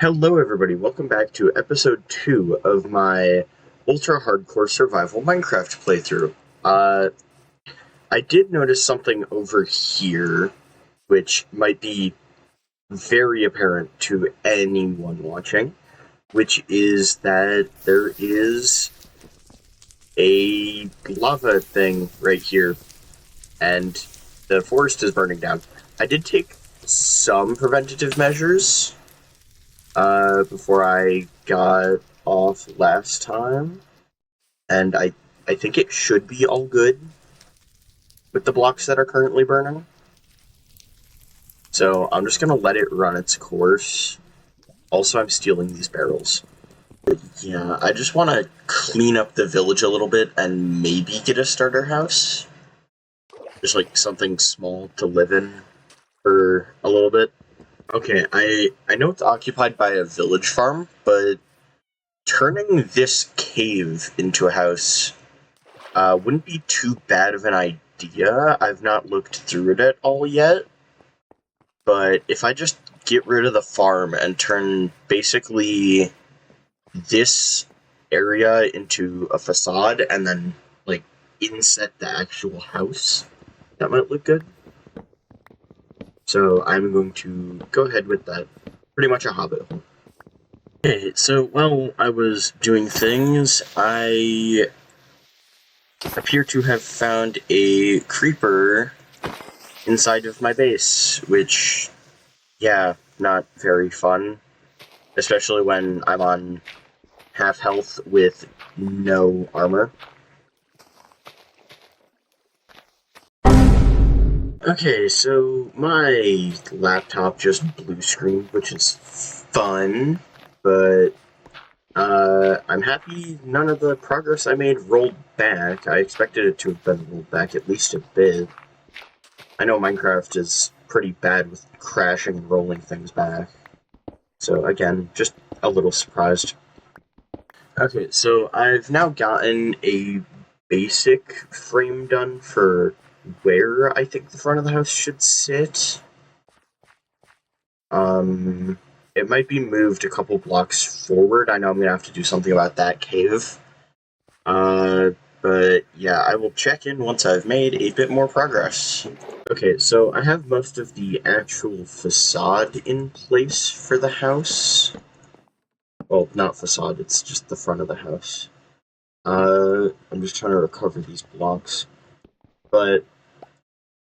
Hello, everybody. Welcome back to episode 2 of my ultra hardcore survival Minecraft playthrough. I did notice something over here, which might be very apparent to anyone watching, which is that there is a lava thing right here, and the forest is burning down. I did take some preventative measures before I got off last time, and I think it should be all good with the blocks that are currently burning. So I'm just gonna let it run its course. Also, I'm stealing these barrels. But yeah, I just want to clean up the village a little bit and maybe get a starter house. Just like something small to live in for a little bit. Okay, I know it's occupied by a village farm, but turning this cave into a house wouldn't be too bad of an idea. I've not looked through it at all yet, but if I just get rid of the farm and turn basically this area into a facade and then like inset the actual house, that might look good. So I'm going to go ahead with that. Pretty much a hobbit hole. Okay, so while I was doing things, I appear to have found a creeper inside of my base, which, yeah, not very fun. Especially when I'm on half health with no armor. Okay, so my laptop just blue screened, which is fun, but I'm happy none of the progress I made rolled back. I expected it to have been rolled back at least a bit. I know Minecraft is pretty bad with crashing and rolling things back. So again, just a little surprised. Okay, so I've now gotten a basic frame done for where I think the front of the house should sit. It might be moved a couple blocks forward. I know I'm gonna have to do something about that cave. But yeah, I will check in once I've made a bit more progress. Okay, so I have most of the actual facade in place for the house. Well, not facade, it's just the front of the house. I'm just trying to recover these blocks. But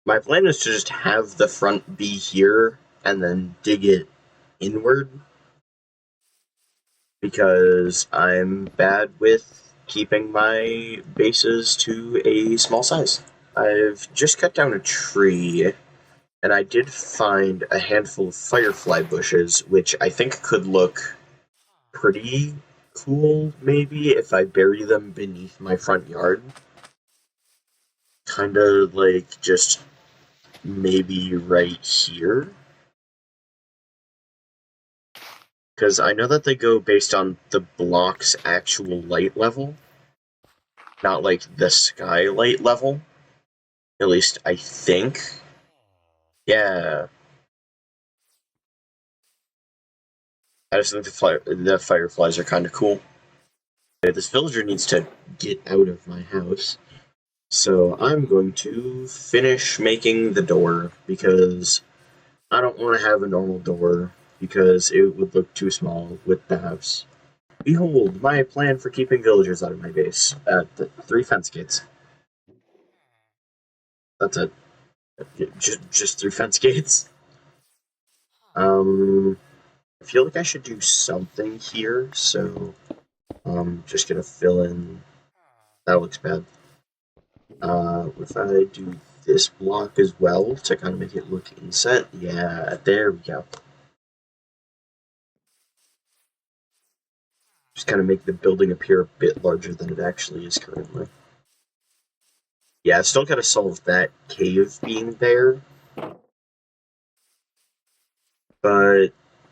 my plan is to just have the front be here and then dig it inward. Because I'm bad with keeping my bases to a small size. I've just cut down a tree, and I did find a handful of firefly bushes, which I think could look pretty cool, maybe, if I bury them beneath my front yard. Kinda like just maybe right here. Because I know that they go based on the block's actual light level, not like the skylight level. At least I think. Yeah. I just think the fireflies are kind of cool. Okay, this villager needs to get out of my house. So I'm going to finish making the door, because I don't want to have a normal door, because it would look too small with the house. Behold, my plan for keeping villagers out of my base. The 3 fence gates. That's it. Just 3 fence gates. I feel like I should do something here, so just gonna fill in. That looks bad. If I do this block as well to kind of make it look inset, yeah, there we go. Just kind of make the building appear a bit larger than it actually is currently. Yeah, I still gotta solve that cave being there, but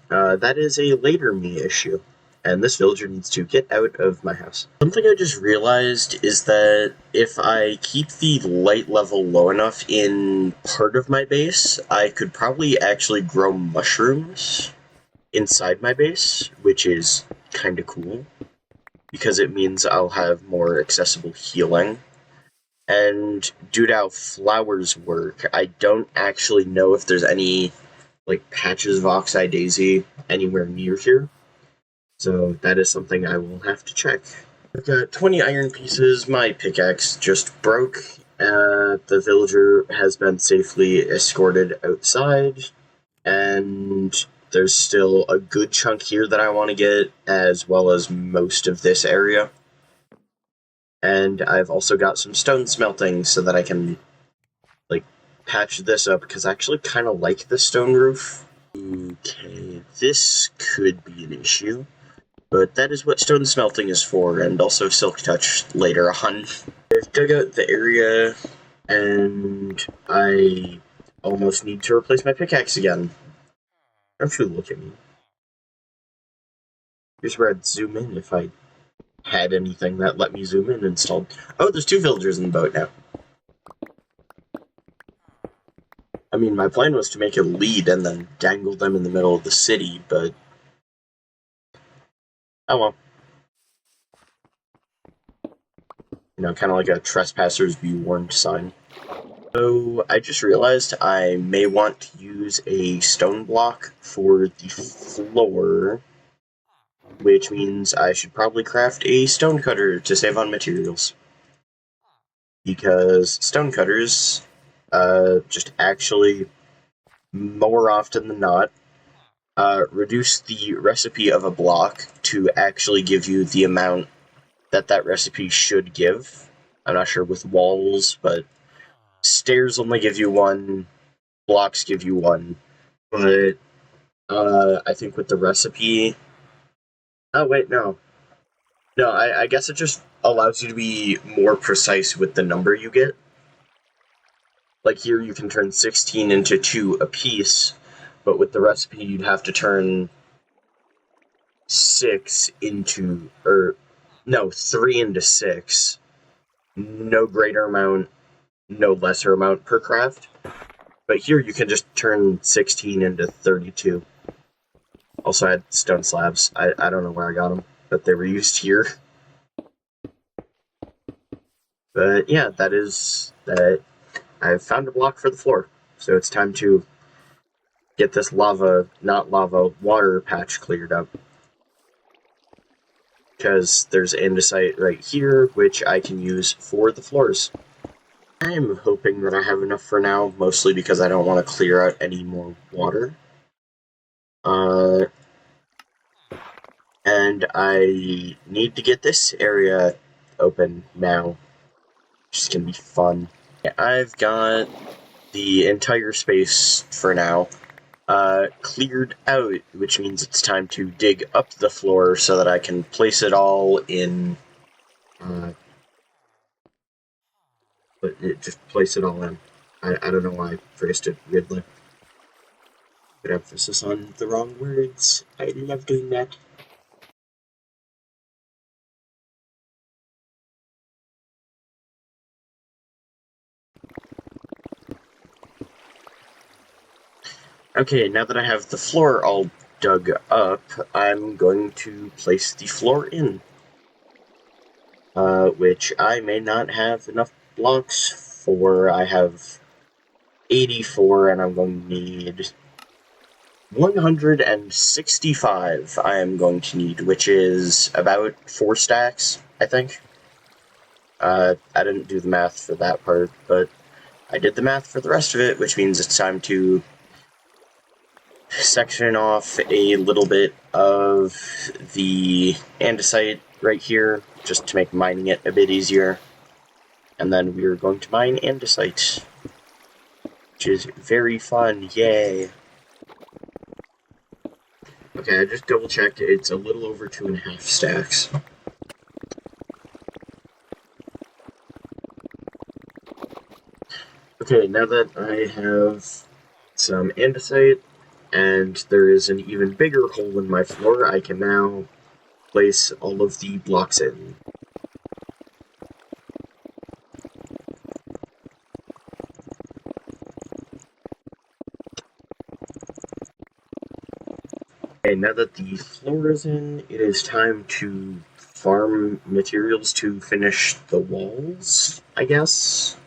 that is a later me issue. And this villager needs to get out of my house. Something I just realized is that if I keep the light level low enough in part of my base, I could probably actually grow mushrooms. inside my base, which is kind of cool because it means I'll have more accessible healing. And due to how flowers work, I don't actually know if there's any like patches of Oxeye Daisy anywhere near here. So that is something I will have to check. I've got 20 iron pieces. My pickaxe just broke. The villager has been safely escorted outside, and there's still a good chunk here that I want to get, as well as most of this area. And I've also got some stone smelting so that I can, like, patch this up, because I actually kind of like the stone roof. Okay, this could be an issue, but that is what stone smelting is for, and also silk touch later on. I've dug out the area, and I almost need to replace my pickaxe again. Don't you look at me. Here's where I'd zoom in if I had anything that let me zoom in installed. Oh, there's 2 villagers in the boat now. I mean, my plan was to make a lead and then dangle them in the middle of the city, but... oh well. You know, kind of like a trespassers be warned sign. So, I just realized I may want to use a stone block for the floor, which means I should probably craft a stone cutter to save on materials. Because stone cutters, just actually, more often than not, reduce the recipe of a block to actually give you the amount that recipe should give. I'm not sure with walls, but stairs only give you 1, blocks give you 1. But I think with the recipe... oh, wait, no. No, I guess it just allows you to be more precise with the number you get. Like here, you can turn 16 into 2 apiece, but with the recipe, you'd have to turn 6 into... or... no, 3 into 6. No greater amount, no lesser amount per craft. But here, you can just turn 16 into 32. Also, I had stone slabs. I don't know where I got them, but they were used here. But yeah, that is that. I've found a block for the floor, so it's time to get this water patch cleared up. Because there's andesite right here, which I can use for the floors. I'm hoping that I have enough for now, mostly because I don't want to clear out any more water. And I need to get this area open now, which is going to be fun. I've got the entire space, for now, cleared out, which means it's time to dig up the floor so that I can place it all in, just place it all in. I don't know why I phrased it weirdly. Put emphasis on the wrong words. I love doing that. Okay, now that I have the floor all dug up, I'm going to place the floor in. Which I may not have enough blocks for. I have 84, and I'm going to need 165 I am going to need, which is about 4 stacks, I think. I didn't do the math for that part, but I did the math for the rest of it, which means it's time to section off a little bit of the andesite right here, just to make mining it a bit easier. And then we're going to mine andesite, which is very fun, yay! Okay, I just double-checked, it's a little over 2.5 stacks. Okay, now that I have some andesite, and there is an even bigger hole in my floor, I can now place all of the blocks in. Okay, now that the floor is in, it is time to farm materials to finish the walls, I guess.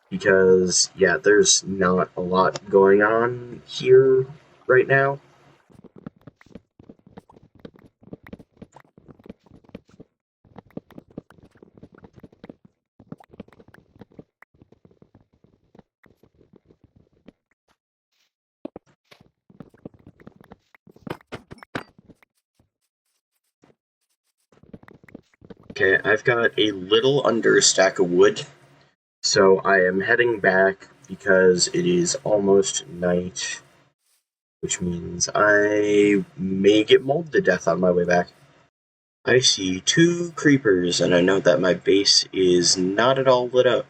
Because, yeah, there's not a lot going on here right now. Okay, I've got a little under a stack of wood, so I am heading back because it is almost night, which means I may get mauled to death on my way back. I see 2 creepers, and I know that my base is not at all lit up,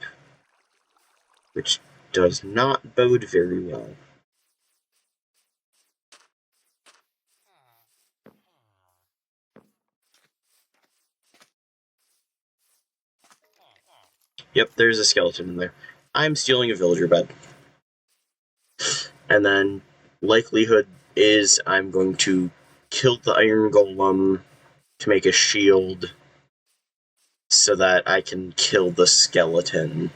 which does not bode very well. Yep, there's a skeleton in there. I'm stealing a villager bed. And then, likelihood is I'm going to kill the iron golem to make a shield so that I can kill the skeleton.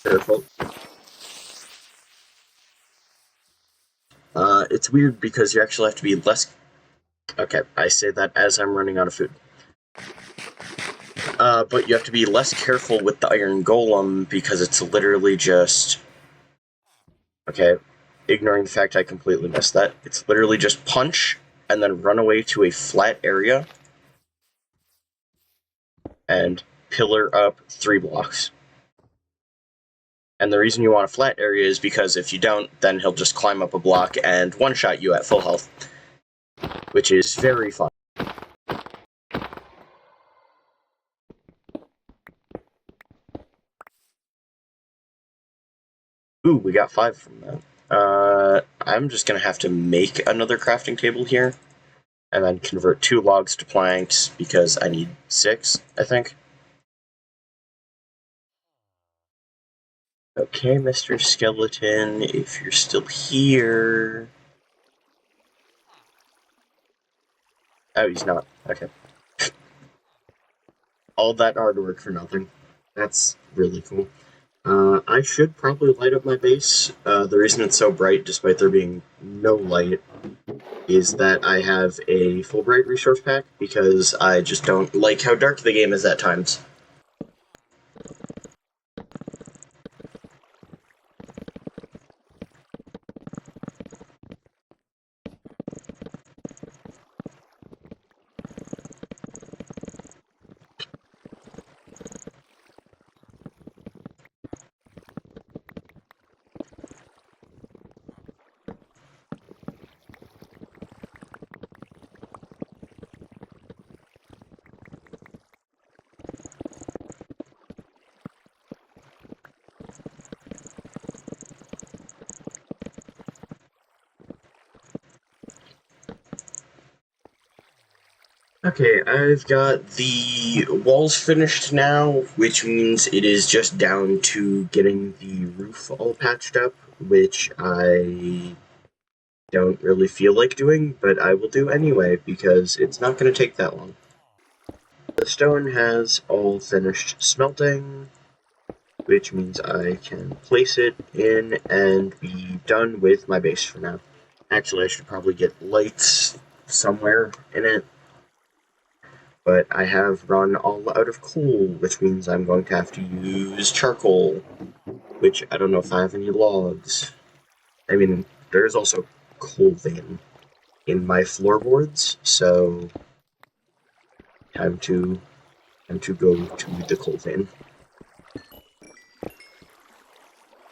Careful. It's weird because you actually have to be less... Okay, I say that as I'm running out of food. But you have to be less careful with the iron golem because it's literally just... Okay, ignoring the fact I completely missed that. It's literally just punch and then run away to a flat area and pillar up 3 blocks. And the reason you want a flat area is because if you don't, then he'll just climb up a block and one-shot you at full health, which is very fun. Ooh, we got 5 from that. I'm just gonna have to make another crafting table here, and then convert 2 logs to planks, because I need 6, I think. Okay, Mr. Skeleton, if you're still here... Oh, he's not. Okay. All that hard work for nothing. That's really cool. I should probably light up my base. The reason it's so bright, despite there being no light, is that I have a Fulbright resource pack, because I just don't like how dark the game is at times. Okay, I've got the walls finished now, which means it is just down to getting the roof all patched up, which I don't really feel like doing, but I will do anyway, because it's not going to take that long. The stone has all finished smelting, which means I can place it in and be done with my base for now. Actually, I should probably get lights somewhere in it. But I have run all out of coal, which means I'm going to have to use charcoal, which I don't know if I have any logs. I mean, there's also coal vein in my floorboards, so time to go to the coal vein.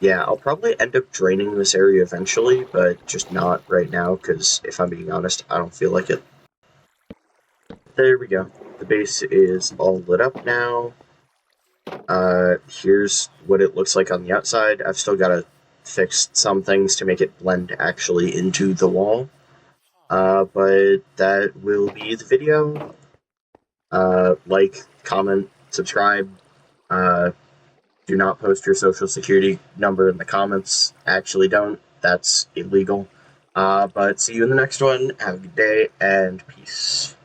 Yeah, I'll probably end up draining this area eventually, but just not right now, because if I'm being honest, I don't feel like it. There we go. The base is all lit up now. Here's what it looks like on the outside. I've still got to fix some things to make it blend actually into the wall. But that will be the video. Like, comment, subscribe. Do not post your social security number in the comments. Actually don't. That's illegal. But see you in the next one. Have a good day and peace.